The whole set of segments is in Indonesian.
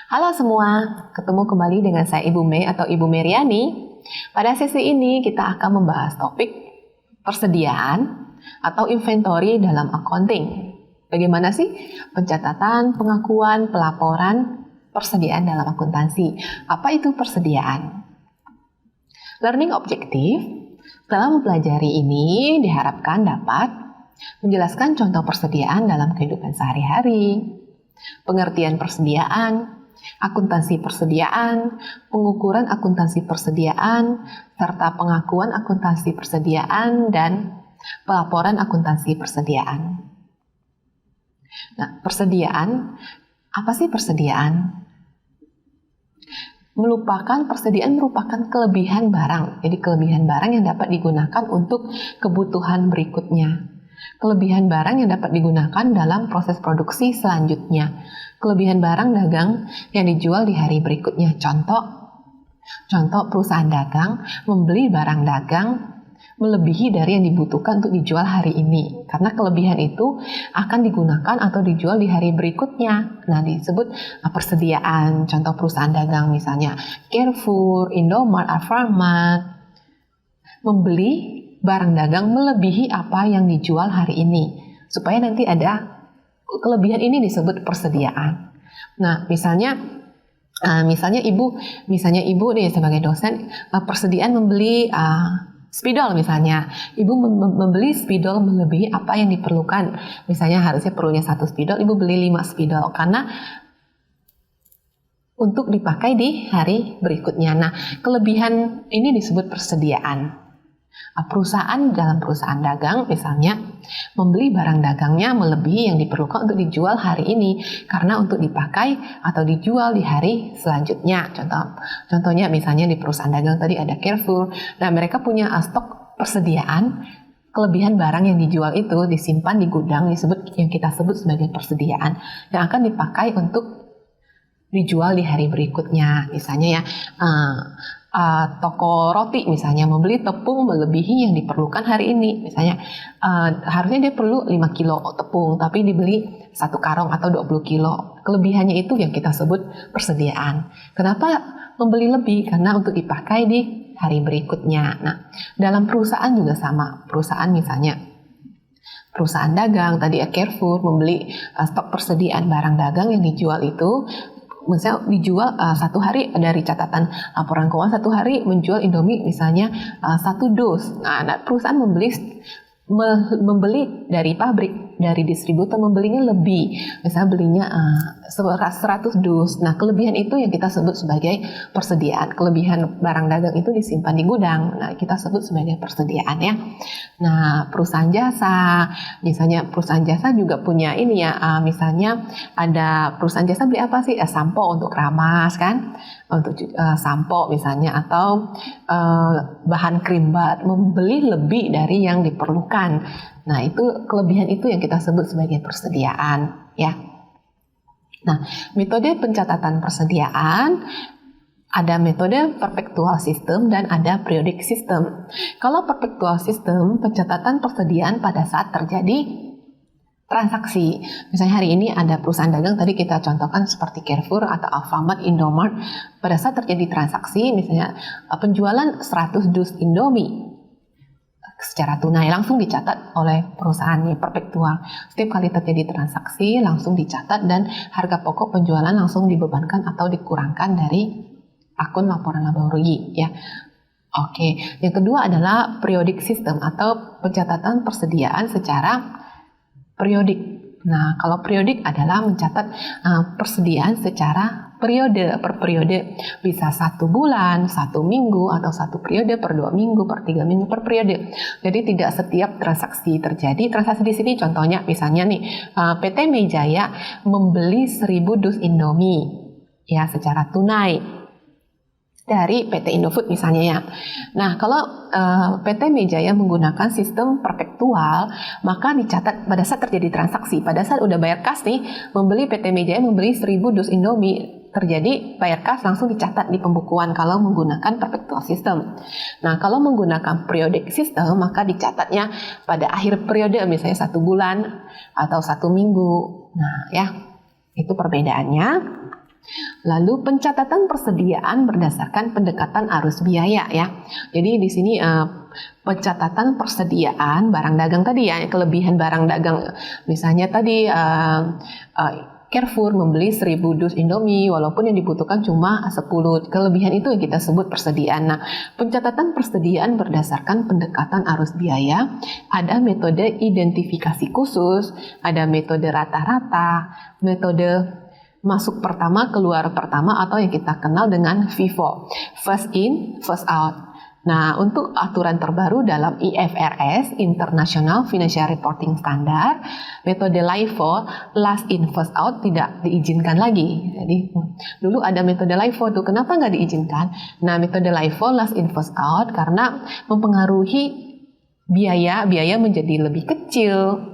Halo semua, ketemu kembali dengan saya Ibu Mei atau Ibu Meriani. Pada sesi ini kita akan membahas topik persediaan atau inventory dalam accounting. Bagaimana sih pencatatan, pengakuan, pelaporan, persediaan dalam akuntansi? Apa itu persediaan? Learning objektif dalam mempelajari ini diharapkan dapat menjelaskan contoh persediaan dalam kehidupan sehari-hari, pengertian persediaan, akuntansi persediaan, pengukuran akuntansi persediaan, serta pengakuan akuntansi persediaan dan pelaporan akuntansi persediaan. Nah, persediaan, apa sih persediaan? Persediaan merupakan kelebihan barang. Jadi kelebihan barang yang dapat digunakan untuk kebutuhan berikutnya. Kelebihan barang yang dapat digunakan dalam proses produksi selanjutnya. Kelebihan barang dagang yang dijual di hari berikutnya. Contoh perusahaan dagang membeli barang dagang melebihi dari yang dibutuhkan untuk dijual hari ini. Karena kelebihan itu akan digunakan atau dijual di hari berikutnya. Nah, disebut persediaan. Contoh perusahaan dagang misalnya Carrefour, Indomart, Alfamart membeli barang dagang melebihi apa yang dijual hari ini. Supaya nanti ada kelebihan, ini disebut persediaan. Nah, misalnya ibu nih sebagai dosen persediaan membeli spidol misalnya. Ibu membeli spidol melebihi apa yang diperlukan. Misalnya harusnya perlunya 1 spidol, ibu beli 5 spidol karena untuk dipakai di hari berikutnya. Nah, kelebihan ini disebut persediaan. Dalam perusahaan dagang misalnya membeli barang dagangnya melebihi yang diperlukan untuk dijual hari ini karena untuk dipakai atau dijual di hari selanjutnya. Contohnya misalnya di perusahaan dagang tadi ada Carrefour. Nah, mereka punya stok persediaan, kelebihan barang yang dijual itu disimpan di gudang, yang kita sebut sebagai persediaan yang akan dipakai untuk dijual di hari berikutnya. Misalnya toko roti misalnya membeli tepung melebihi yang diperlukan hari ini. Misalnya harusnya dia perlu 5 kilo tepung tapi dibeli 1 karung atau 20 kilo. Kelebihannya itu yang kita sebut persediaan. Kenapa membeli lebih? Karena untuk dipakai di hari berikutnya. Nah, dalam perusahaan juga sama. Perusahaan dagang tadi Carrefour membeli stok persediaan barang dagang yang dijual itu. Misalnya dijual 1 hari, dari catatan laporan keuangan 1 hari menjual Indomie misalnya 1 dus. Nah, perusahaan membeli dari pabrik, dari distributor membelinya lebih. Misalnya belinya 100 dus. Nah, kelebihan itu yang kita sebut sebagai persediaan. Kelebihan barang dagang itu disimpan di gudang. Nah, kita sebut sebagai persediaan ya. Nah, perusahaan jasa, misalnya perusahaan jasa juga punya misalnya ada perusahaan jasa beli apa sih? Sampo untuk keramas kan? Untuk sampo misalnya, atau bahan krim bat, membeli lebih dari yang diperlukan. Nah, itu kelebihan itu yang kita sebut sebagai persediaan ya. Nah, metode pencatatan persediaan ada metode perpetual system dan ada periodic system. Kalau perpetual system, pencatatan persediaan pada saat terjadi transaksi. Misalnya hari ini ada perusahaan dagang, tadi kita contohkan seperti Carrefour atau Alfamart, Indomart. Pada saat terjadi transaksi, misalnya penjualan 100 dus Indomie secara tunai langsung dicatat oleh perusahaannya, perpetual. Setiap kali terjadi transaksi langsung dicatat dan harga pokok penjualan langsung dibebankan atau dikurangkan dari akun laporan laba rugi ya. Oke, yang kedua adalah periodic system atau pencatatan persediaan secara periodik. Nah, kalau periodik adalah mencatat persediaan secara per periode, bisa 1 bulan, 1 minggu, atau 1 periode per 2 minggu, per 3 minggu, per periode. Jadi tidak setiap transaksi terjadi. Transaksi di sini contohnya misalnya nih, PT Mejaya membeli 1000 dus Indomie ya secara tunai dari PT Indofood misalnya ya. Nah, kalau PT Mejaya menggunakan sistem perpetual, maka dicatat pada saat terjadi transaksi. Pada saat udah bayar kas nih, PT Mejaya membeli 1000 dus Indomie, terjadi bayar kas langsung dicatat di pembukuan kalau menggunakan perpetual system. Nah, kalau menggunakan periodic system, maka dicatatnya pada akhir periode, misalnya 1 bulan atau 1 minggu. Nah, ya, itu perbedaannya. Lalu pencatatan persediaan berdasarkan pendekatan arus biaya ya. Jadi di sini pencatatan persediaan barang dagang tadi ya, kelebihan barang dagang. Misalnya tadi Carrefour membeli 1000 dus Indomie walaupun yang dibutuhkan cuma 10. Kelebihan itu yang kita sebut persediaan. Nah, pencatatan persediaan berdasarkan pendekatan arus biaya, ada metode identifikasi khusus, ada metode rata-rata, metode masuk pertama, keluar pertama atau yang kita kenal dengan FIFO, first in, first out. Nah, untuk aturan terbaru dalam IFRS, International Financial Reporting Standard, metode LIFO, last in first out tidak diizinkan lagi. Jadi dulu ada metode LIFO tuh, kenapa nggak diizinkan? Nah, metode LIFO, last in first out, karena mempengaruhi biaya menjadi lebih kecil.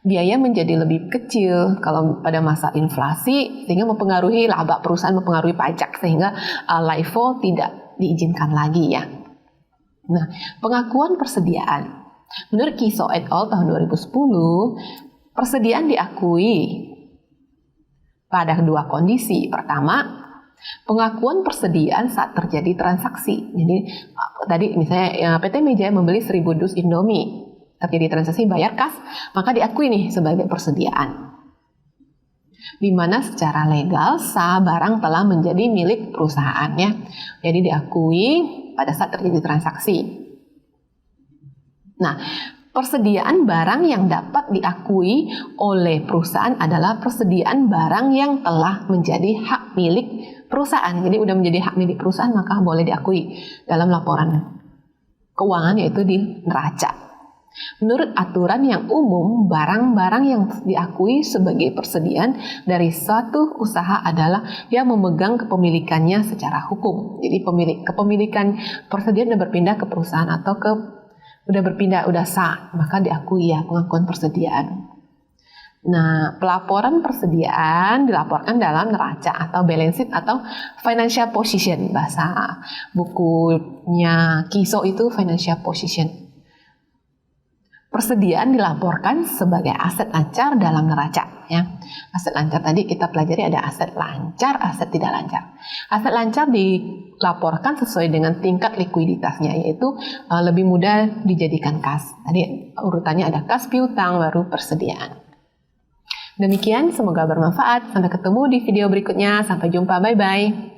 Biaya menjadi lebih kecil kalau pada masa inflasi, sehingga mempengaruhi laba perusahaan, mempengaruhi pajak, sehingga LIFO tidak diizinkan lagi ya. Nah, pengakuan persediaan. Menurut Kiso et al. Tahun 2010, persediaan diakui pada dua kondisi. Pertama, pengakuan persediaan saat terjadi transaksi. Jadi tadi misalnya PT Meja membeli 1000 dus Indomie, terjadi transaksi bayar kas, maka diakui nih sebagai persediaan. Di mana secara legal sah barang telah menjadi milik perusahaannya. Jadi diakui pada saat terjadi transaksi. Nah, persediaan barang yang dapat diakui oleh perusahaan adalah persediaan barang yang telah menjadi hak milik perusahaan. Jadi udah menjadi hak milik perusahaan maka boleh diakui dalam laporan keuangan, yaitu di neraca. Menurut aturan yang umum, barang-barang yang diakui sebagai persediaan dari suatu usaha adalah yang memegang kepemilikannya secara hukum. Jadi kepemilikan persediaan sudah berpindah ke perusahaan atau udah sah, maka diakui ya pengakuan persediaan. Nah, pelaporan persediaan dilaporkan dalam neraca atau balance sheet atau financial position. Bahasa bukunya Kiso itu financial position. Persediaan dilaporkan sebagai aset lancar dalam neraca ya. Aset lancar tadi kita pelajari ada aset lancar, aset tidak lancar. Aset lancar dilaporkan sesuai dengan tingkat likuiditasnya, yaitu lebih mudah dijadikan kas. Tadi urutannya ada kas, piutang, baru persediaan. Demikian, semoga bermanfaat. Sampai ketemu di video berikutnya. Sampai jumpa, bye-bye.